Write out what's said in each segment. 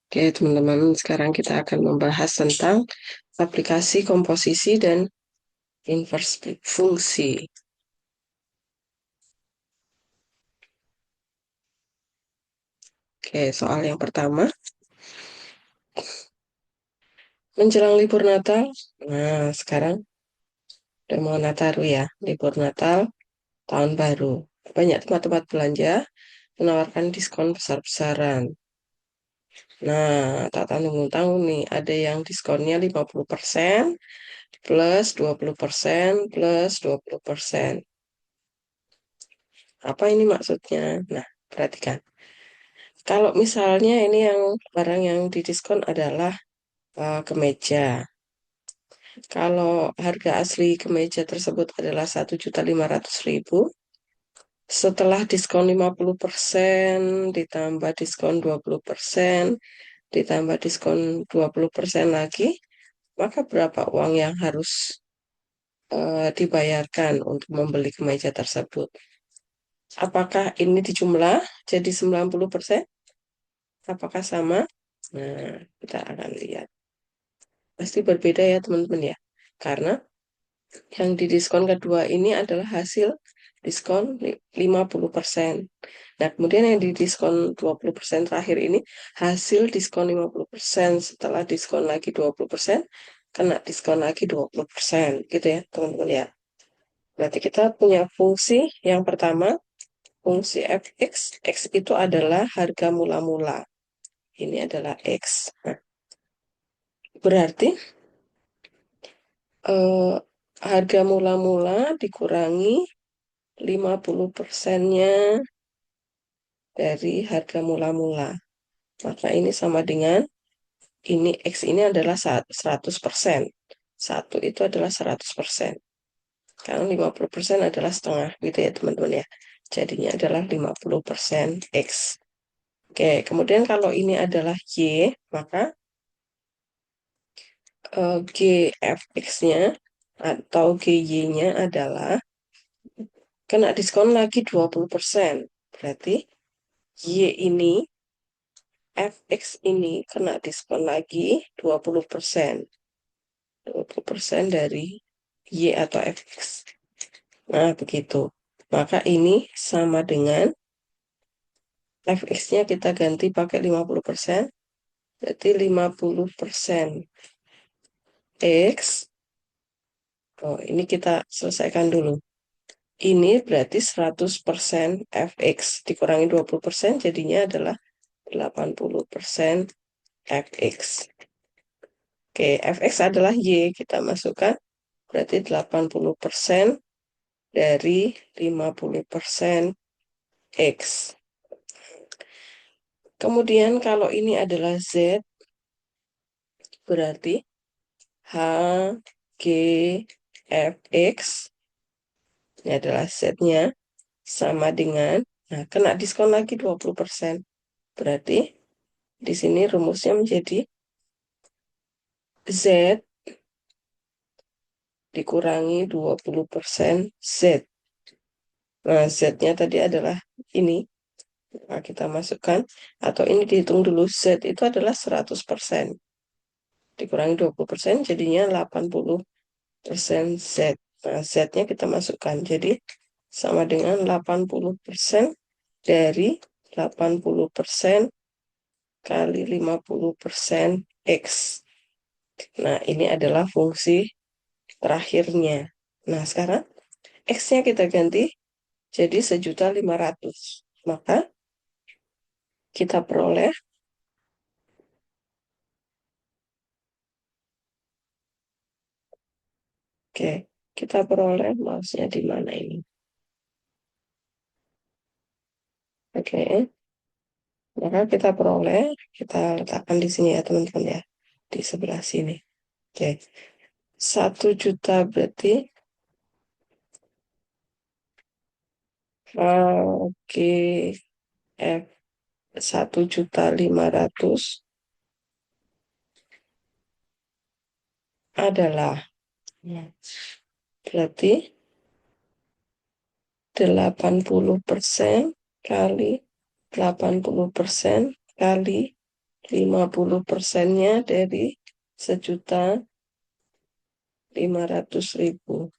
Oke, teman-teman, sekarang kita akan membahas tentang aplikasi komposisi dan inverse fungsi. Oke, soal yang pertama, menjelang libur Natal. Nah, sekarang udah mau Nataru ya, libur Natal, tahun baru. Banyak tempat-tempat belanja menawarkan diskon besar-besaran. Nah, tak tanggung-tanggung nih, ada yang diskonnya 50% plus 20% plus 20%. Apa ini maksudnya? Nah, perhatikan. Kalau misalnya ini yang barang yang didiskon adalah kemeja. Kalau harga asli kemeja tersebut adalah 1.500.000, setelah diskon 50% ditambah diskon 20% ditambah diskon 20% lagi, maka berapa uang yang harus dibayarkan untuk membeli kemeja tersebut? Apakah ini dijumlah jadi 90%? Apakah sama? Nah, kita akan lihat. Pasti berbeda ya teman-teman ya. Karena yang di diskon kedua ini adalah hasil diskon 50%. Nah, kemudian yang di diskon 20% terakhir ini hasil diskon 50%. Setelah diskon lagi 20%, kena diskon lagi 20%. Gitu ya teman-teman ya. Berarti kita punya fungsi yang pertama, fungsi fx. X itu adalah harga mula-mula. Ini adalah X. Nah, berarti eh, harga mula-mula dikurangi 50%-nya dari harga mula-mula. Maka ini sama dengan ini X ini adalah 100%. Satu itu adalah 100%. Karena 50% adalah setengah gitu ya teman-teman ya. Jadinya adalah 50% X. Oke, kemudian kalau ini adalah Y, maka GFX-nya atau GY-nya adalah kena diskon lagi 20%. Berarti Y ini, FX ini kena diskon lagi 20%. 20% dari Y atau FX. Nah, begitu. Maka ini sama dengan FX-nya kita ganti pakai 50%. Berarti 50% X. Oh, ini kita selesaikan dulu. Ini berarti 100% FX dikurangi 20% jadinya adalah 80% FX. Oke, FX adalah Y, kita masukkan berarti 80% dari 50% X. Kemudian kalau ini adalah Z, berarti H, G, F, X, ini adalah Z-nya, sama dengan, nah kena diskon lagi 20%. Berarti di sini rumusnya menjadi Z dikurangi 20% Z. Nah, Z-nya tadi adalah ini. Nah, kita masukkan, atau ini dihitung dulu, Z itu adalah 100%. Dikurangi 20%, jadinya 80% Z. Nah, Z-nya kita masukkan. Jadi, sama dengan 80% dari 80% kali 50% X. Nah, ini adalah fungsi terakhirnya. Nah, sekarang X-nya kita ganti jadi 1.500.000. Maka kita peroleh, oke, kita peroleh mouse-nya di mana ini? Oke, maka kita letakkan di sini ya teman-teman ya, di sebelah sini. Oke, 1 juta berarti oke, F 1.500.000 adalah, berarti 80% kali 80% kali 50%-nya dari 1.500.000.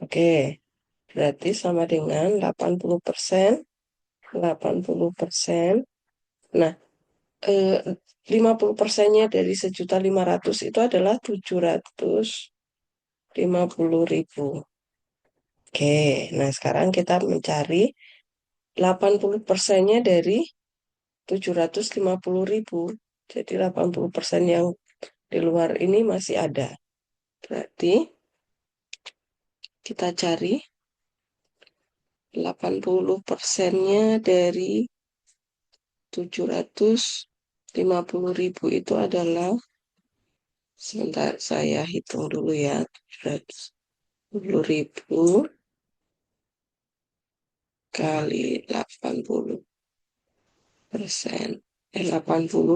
Oke, berarti sama dengan 80%. 80%. Nah, 50%-nya dari 1.500.000 itu adalah 750.000. Oke, nah sekarang kita mencari 80%-nya dari 750.000. Jadi 80% yang di luar ini masih ada. Berarti kita cari 80%-nya dari 750.000 itu adalah, sebentar saya hitung dulu ya, 750.000 kali 80%, 80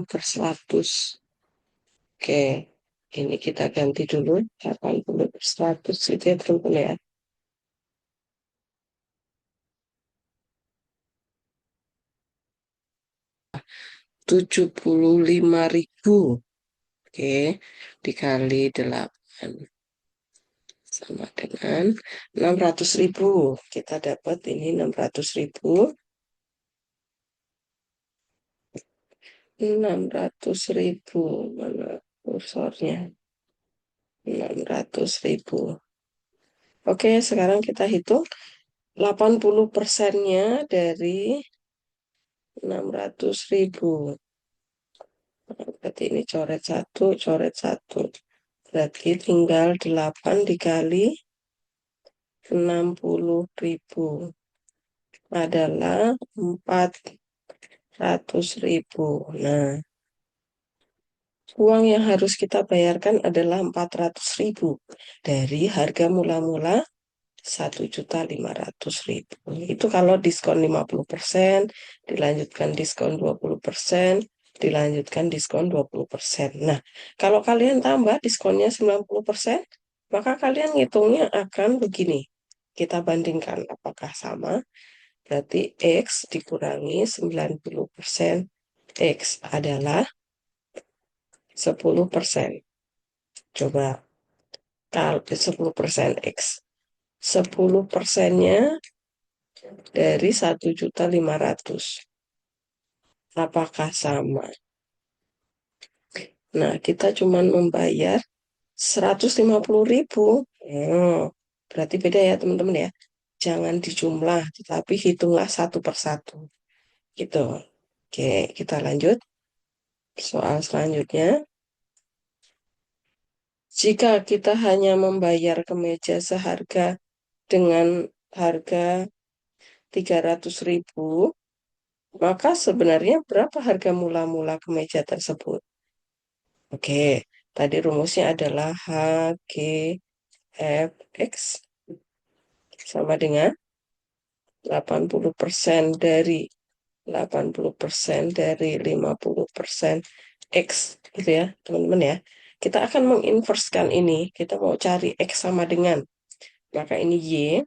per 100. Oke, ini kita ganti dulu, 80 per 100 itu ya teman-teman ya. 75.000. Oke, dikali 8 sama dengan 600.000. Kita dapat ini 600.000. 600.000. Mana kursornya? 600.000. Oke, sekarang kita hitung 80%-nya dari 600.000. Berarti ini coret 1, coret 1. Berarti tinggal 8 dikali 60.000 adalah 400.000. Nah, uang yang harus kita bayarkan adalah 400.000 dari harga mula-mula 1.500.000. Itu kalau diskon 50%, dilanjutkan diskon 20%, dilanjutkan diskon 20%. Nah, kalau kalian tambah diskonnya 90%, maka kalian ngitungnya akan begini. Kita bandingkan apakah sama. Berarti X dikurangi 90%. X adalah 10%. Coba, kalau 10% X. 10%-nya dari 1.500.000. Apakah sama? Nah, kita cuma membayar 150.000. Berarti beda ya teman-teman ya. Jangan dijumlah, tetapi hitunglah satu persatu. Gitu. Oke, kita lanjut. Soal selanjutnya. Jika kita hanya membayar kemeja seharga dengan harga 300.000, maka sebenarnya berapa harga mula-mula kemeja tersebut? Oke, tadi rumusnya adalah H, G, F, X sama dengan 80% dari 50% X, gitu ya, teman-teman ya. Kita akan menginverskan ini. Kita mau cari X sama dengan, maka ini Y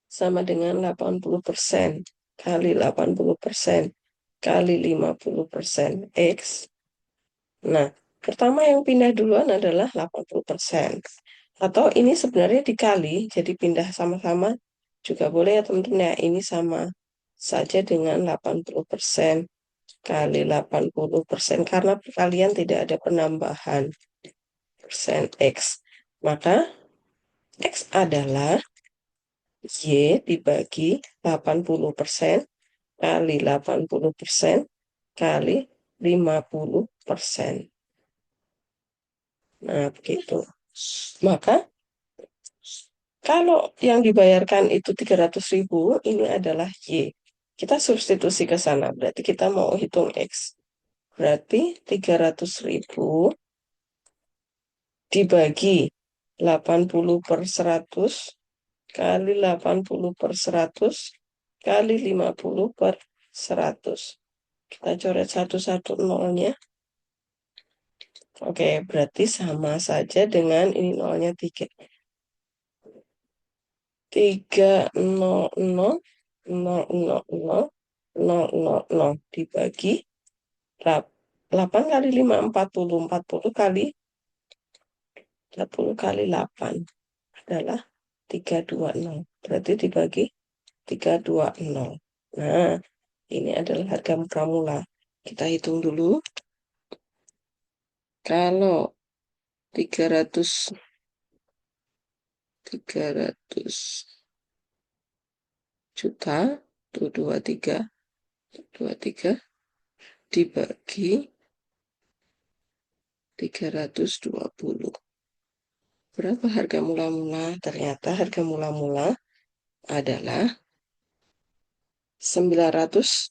sama dengan 80% kali 80% kali 50% X. Nah, pertama yang pindah duluan adalah 80%. Atau ini sebenarnya dikali, jadi pindah sama-sama juga boleh ya teman-teman ya. Ini sama saja dengan 80% kali 80%. Karena perkalian tidak ada penambahan persen X. Maka X adalah Y dibagi 80% kali 80% kali 50%. Nah, begitu. Maka, kalau yang dibayarkan itu 300.000, ini adalah Y. Kita substitusi ke sana, berarti kita mau hitung X. Berarti 300.000 dibagi 80 per 100 kali 80 per 100 kali 50 per 100. Kita coret satu-satu nolnya. Oke, berarti sama saja dengan ini nolnya 3. 3, 0, 0, 0, 0, 0. 000 dibagi 8 kali 5, 40. 40 kali 40 kali 8 adalah 320. Berarti dibagi 320. Nah, ini adalah harga mula-mula. Kita hitung dulu. Kalau 300 juta, tuh 23 dibagi 320. Berapa harga mula-mula? Ternyata harga mula-mula adalah 937.500.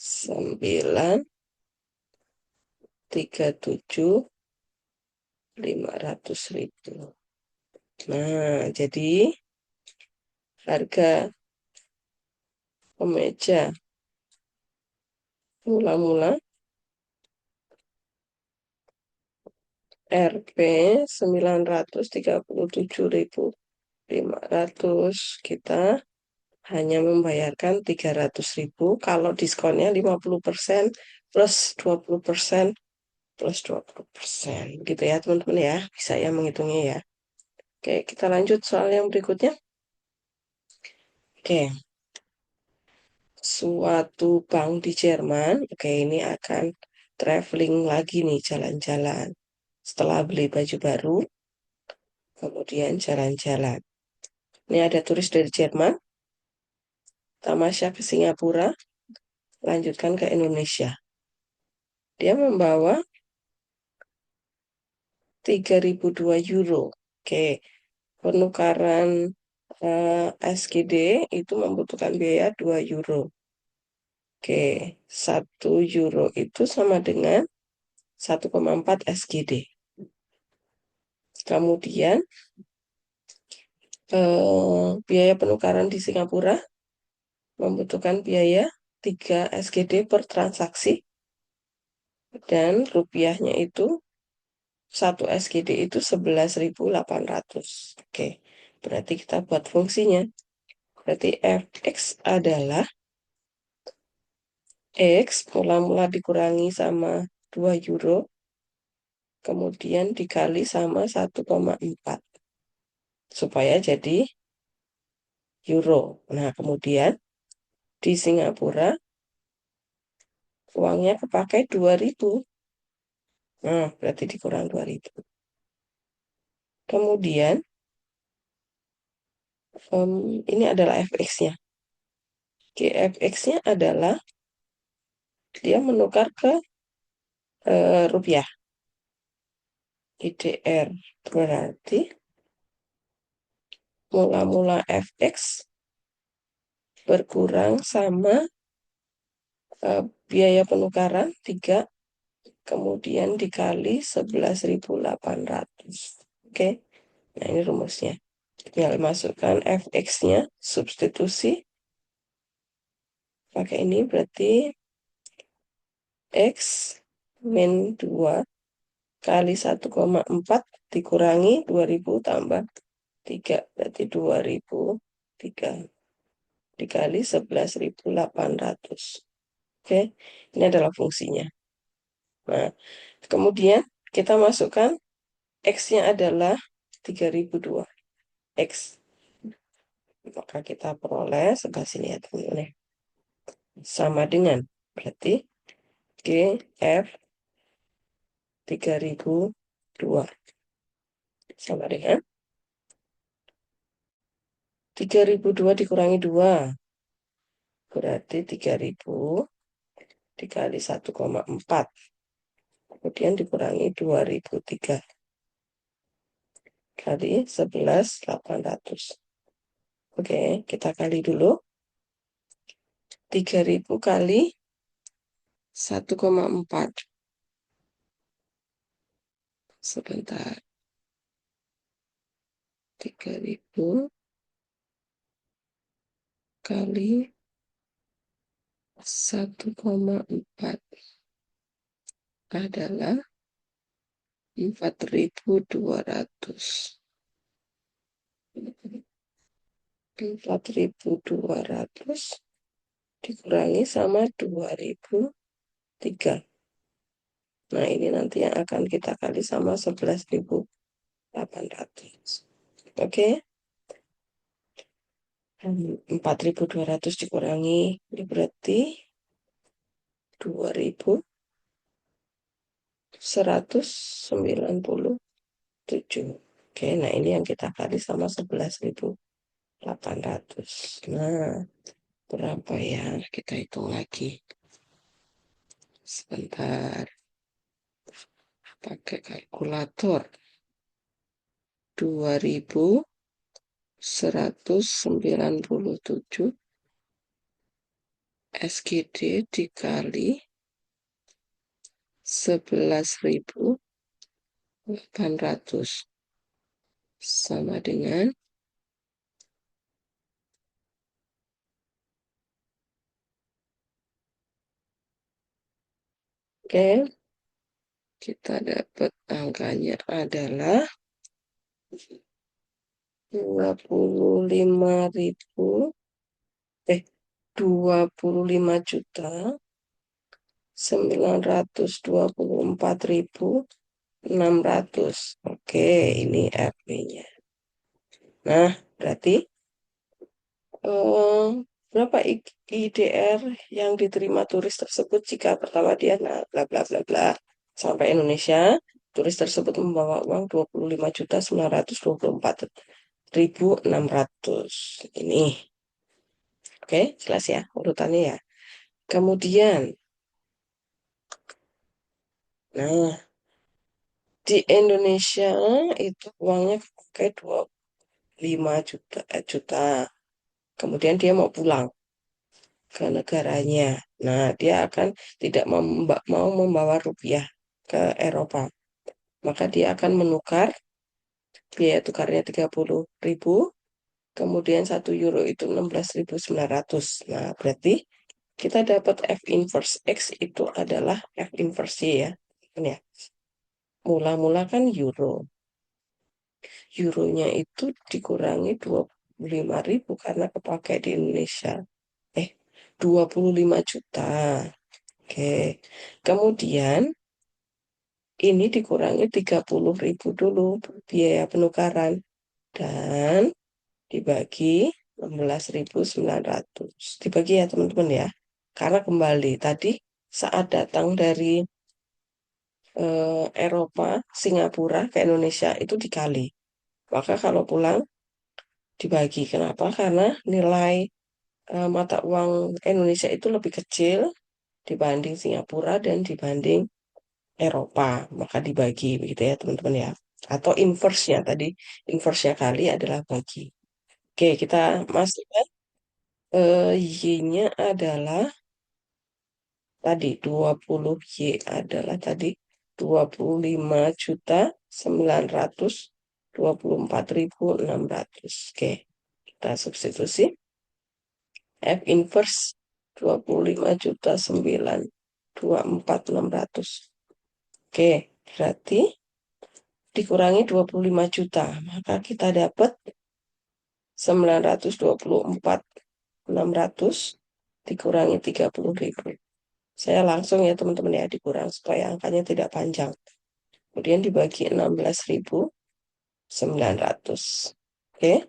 937.500.000. Nah, jadi harga kemeja mula-mula Rp 937.500. Kita hanya membayarkan 300.000 kalau diskonnya 50% plus 20% plus 20%. Gitu ya, teman-teman ya. Bisa ya menghitungnya ya. Oke, kita lanjut soal yang berikutnya. Oke, suatu bank di Jerman, oke ini akan traveling lagi nih, jalan-jalan. Setelah beli baju baru, kemudian jalan-jalan. Ini ada turis dari Jerman, tamasya ke Singapura, lanjutkan ke Indonesia. Dia membawa 3.002 euro. Oke, penukaran SGD itu membutuhkan biaya 2 euro. Oke, 1 euro itu sama dengan 1,4 SGD. Kemudian biaya penukaran di Singapura membutuhkan biaya 3 SGD per transaksi. Dan rupiahnya itu 1 SGD itu 11.800. Oke, berarti kita buat fungsinya. Berarti Fx adalah X mula-mula dikurangi sama 2 euro, kemudian dikali sama 1,4 supaya jadi euro. Nah, kemudian di Singapura uangnya kepakai 2.000. Nah, berarti dikurang 2.000. Kemudian ini adalah Fx-nya. Fx-nya adalah dia menukar ke rupiah. IDR berarti mula-mula Fx berkurang sama biaya penukaran 3, kemudian dikali 11.800. Oke, nah ini rumusnya. Tinggal masukkan Fx-nya, substitusi. Pakai ini berarti X min 2 kali 1,4 dikurangi 2.000 tambah 3. Berarti 2.003 dikali 11.800. Oke, ini adalah fungsinya. Nah, kemudian kita masukkan X-nya adalah 3.002. X. Maka kita peroleh sebelah sini ya teman-teman. Sama dengan, berarti GF 3.002 sama dengan 3.002 dikurangi 2. Berarti 3.000 dikali 1,4. Kemudian dikurangi 2.003 kali 11.800. Oke, kita kali dulu. 3.000 kali 1,4. Sebentar. 3.000 kali 1,4 adalah 4.200. 4.200 dikurangi sama 2.003. Nah, ini nanti yang akan kita kali sama 11.800. Oke. 4.200 dikurangi, ini berarti 2.197. Oke, nah ini yang kita kali sama 11.800. Nah, berapa ya? Kita hitung lagi. Sebentar. Pakai kalkulator. 2.197 SGD dikali 11.800 sama dengan oke, kita dapat angkanya adalah 25.924.600. Oke, ini RP-nya. Nah, berarti berapa IDR yang diterima turis tersebut jika pertama dia bla bla bla bla sampai Indonesia, turis tersebut membawa uang 25.924.600. Ini. Oke, jelas ya urutannya ya. Kemudian, nah, di Indonesia itu uangnya kayak 25 juta. Kemudian dia mau pulang ke negaranya. Nah, dia akan tidak mau membawa rupiah ke Eropa. Maka dia akan menukar, biaya tukarnya 30.000, kemudian 1 euro itu 16.900. Nah, berarti kita dapat F inverse X itu adalah F inverse Y ya. Kan ya. Mula-mula kan euro. Euronya itu dikurangi 25.000 karena kepakai di Indonesia. 25 juta. Oke. Kemudian ini dikurangi 30.000 dulu biaya penukaran. Dan dibagi 16.900. Dibagi ya teman-teman ya. Karena kembali tadi saat datang dari Eropa, Singapura ke Indonesia itu dikali. Maka kalau pulang dibagi. Kenapa? Karena nilai mata uang Indonesia itu lebih kecil dibanding Singapura dan dibanding Eropa. Maka dibagi begitu ya teman-teman ya. Atau inverse-nya tadi. Inverse-nya kali adalah bagi. Oke, kita masukkan Y-nya adalah tadi 20 Y adalah tadi 25.924.600. Oke, kita substitusi F inverse 25.924.600. Oke, berarti dikurangi 25 juta, maka kita dapat 924.600 dikurangi 30.000. Saya langsung ya teman-teman ya dikurang supaya angkanya tidak panjang. Kemudian dibagi 16.900. Oke.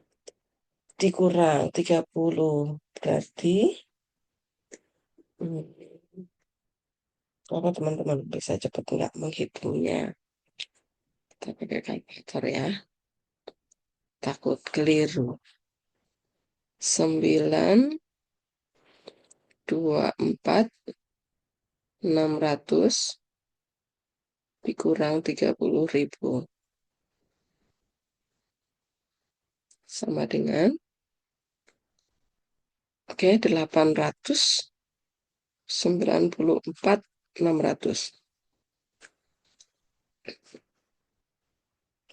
Dikurang 30. Berarti apa teman-teman bisa cepat nggak menghitungnya? Kita pakai kalkulator ya. Takut keliru. 924.600 dikurang 30.000 sama dengan 894.600.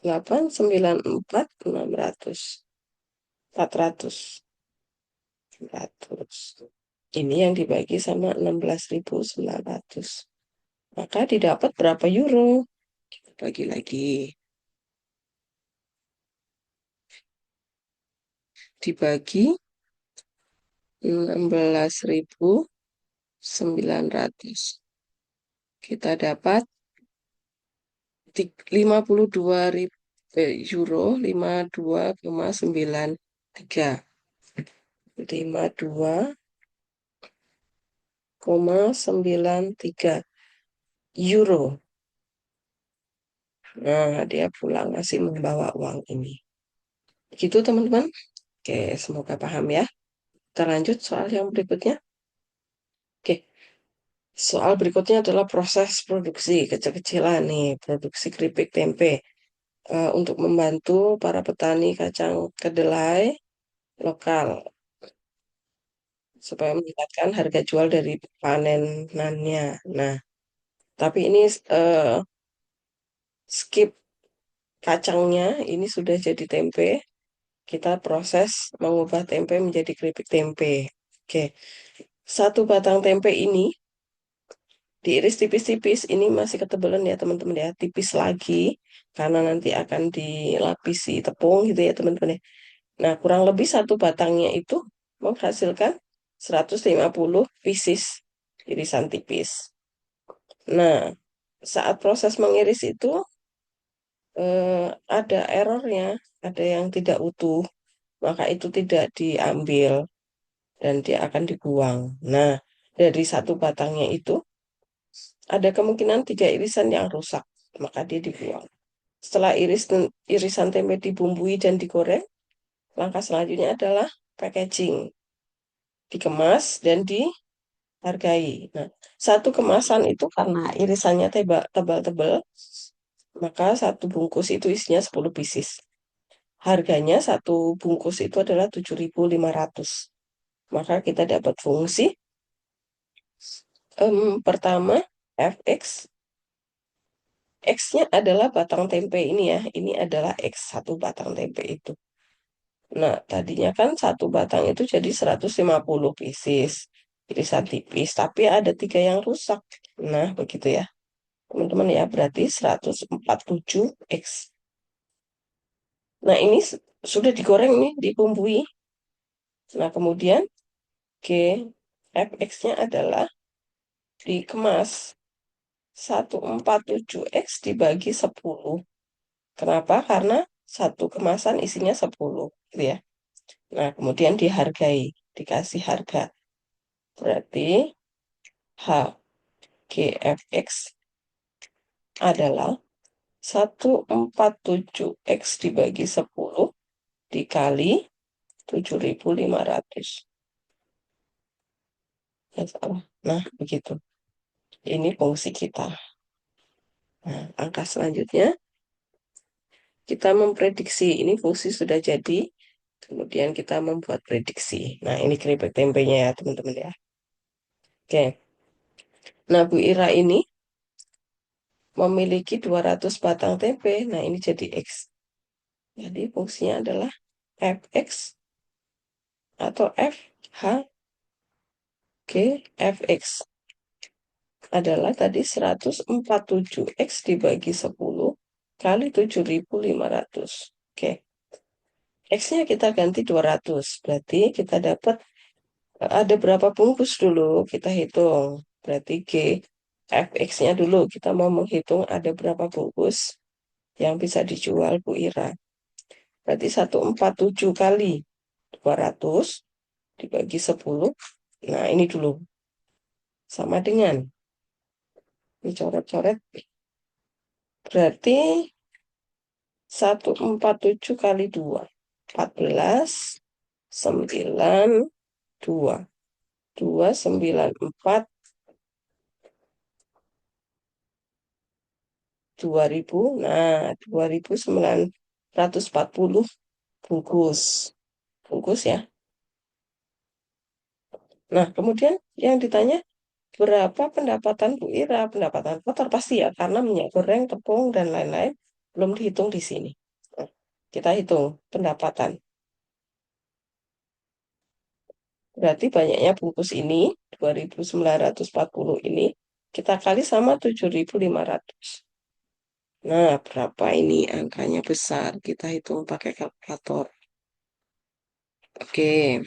894.600. 400. Ini yang dibagi sama 16.900. Maka didapat berapa euro? Kita bagi lagi. dibagi 16.900. Kita dapat 52 ribu euro, 52,93. 52,93 euro. Nah, dia pulang masih membawa uang ini. Gitu, teman-teman. Oke, semoga paham ya. Kita lanjut soal yang berikutnya. Oke, soal berikutnya adalah proses produksi kecil-kecilan nih, produksi keripik tempe. Untuk membantu para petani kacang kedelai lokal supaya meningkatkan harga jual dari panenannya. Nah, tapi ini skip kacangnya, ini sudah jadi tempe. Kita proses mengubah tempe menjadi keripik tempe. Oke, satu batang tempe ini diiris tipis-tipis. Ini masih ketebalan ya teman-teman ya, tipis lagi karena nanti akan dilapisi tepung gitu ya teman-teman ya. Nah, kurang lebih satu batangnya itu menghasilkan 150 pieces irisan tipis. Nah, saat proses mengiris itu ada errornya, ada yang tidak utuh, maka itu tidak diambil dan dia akan dibuang. Nah, dari satu batangnya itu ada kemungkinan 3 irisan yang rusak, maka dia dibuang. Setelah irisan tempe dibumbui dan digoreng, langkah selanjutnya adalah packaging, dikemas dan dihargai. Nah, satu kemasan itu karena irisannya tebal-tebal, maka satu bungkus itu isinya 10 pieces. Harganya satu bungkus itu adalah 7.500. Maka kita dapat fungsi pertama fx. X-nya adalah batang tempe ini ya. Ini adalah X, satu batang tempe itu. Nah, tadinya kan satu batang itu jadi 150 pieces. Irisan tipis, tapi ada 3 yang rusak. Nah, begitu ya. Teman-teman ya, berarti 147 X. Nah, ini sudah digoreng nih, dibumbui. Nah, kemudian G, fx-nya adalah dikemas. 147X dibagi 10. Kenapa? Karena satu kemasan isinya 10, gitu ya. Nah, kemudian dihargai, dikasih harga. Berarti HGFX adalah 147X dibagi 10 dikali 7.500. Ya, salah. Nah, begitu. Ini fungsi kita. Nah, angka selanjutnya, kita memprediksi. Ini fungsi sudah jadi, kemudian kita membuat prediksi. Nah, ini keripik tempenya ya, teman-teman ya. Oke. Nah, Bu Ira ini memiliki 200 batang tempe. Nah, ini jadi X. Jadi, fungsinya adalah fx atau fx adalah tadi 147X dibagi 10 kali 7.500. Oke. X-nya kita ganti 200. Berarti kita dapat ada berapa bungkus dulu, kita hitung. Berarti fx-nya dulu, kita mau menghitung ada berapa bungkus yang bisa dijual Bu Ira. Berarti 147 kali 200 dibagi 10. Nah, ini dulu. Sama dengan, dicoret-coret. Berarti 147 kali 2. 14, 9, 2. 294, 2000. Nah, 2.940 bungkus. Bungkus ya. Nah, kemudian yang ditanya, berapa pendapatan Bu Ira? Pendapatan kotor pasti ya, karena minyak goreng, tepung, dan lain-lain belum dihitung di sini. Nah, kita hitung pendapatan. Berarti banyaknya bungkus ini, 2.940 ini, kita kali sama 7.500. Nah, berapa ini angkanya besar? Kita hitung pakai kalkulator. Oke,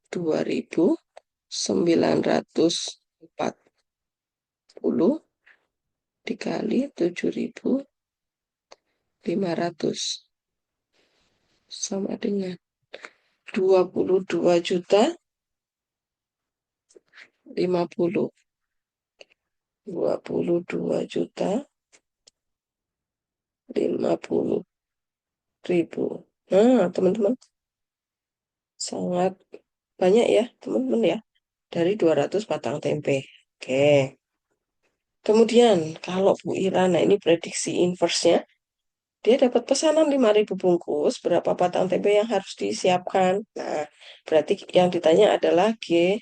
2.940 dikali 7.500 sama dengan 22.050. 22.050.000. Nah, teman-teman, sangat banyak ya, teman-teman ya, dari 200 batang tempe. Oke. Kemudian, kalau Bu Ira, nah ini prediksi inverse-nya, dia dapat pesanan 5.000 bungkus, berapa batang tempe yang harus disiapkan? Nah, berarti yang ditanya adalah G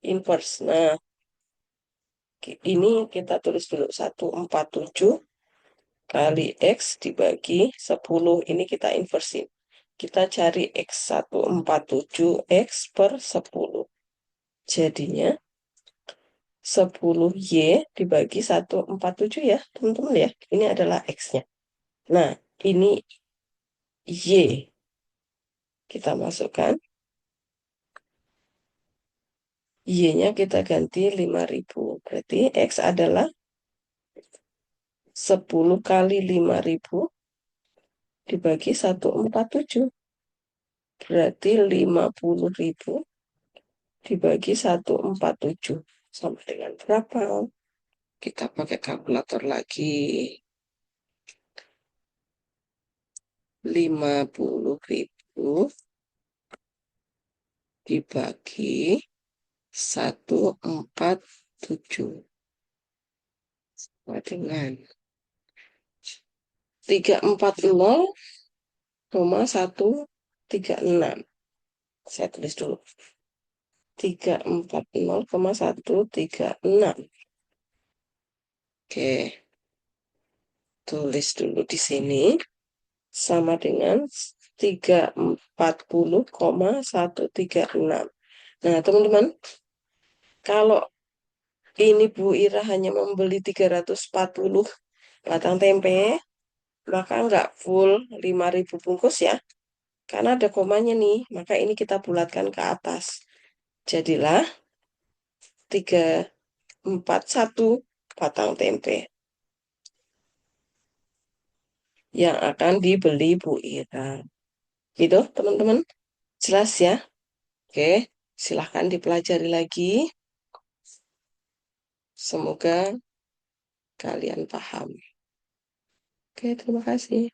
inverse. Nah, ini kita tulis dulu 147 kali X dibagi 10. Ini kita inversi. Kita cari X 147 X per 10. Jadinya 10Y dibagi 147 ya, teman-teman ya. Ini adalah X-nya. Nah, ini Y. Kita masukkan. Y-nya kita ganti 5.000. Berarti X adalah 10 kali 5.000 dibagi 147. Berarti 50.000 dibagi 147. Sama dengan berapa? Kita pakai kalkulator lagi. 50.000 dibagi 147 sama dengan 340,136. Saya tulis dulu. 340,136. Oke. Tulis dulu di sini. Sama dengan 340,136. Nah, teman-teman, kalau ini Bu Ira hanya membeli 340 batang tempe, maka nggak full 5.000 bungkus ya. Karena ada komanya nih, maka ini kita bulatkan ke atas. Jadilah 341 batang tempe yang akan dibeli Bu Ira. Gitu, teman-teman. Jelas ya? Oke, silahkan dipelajari lagi. Semoga kalian paham. Oke, terima kasih.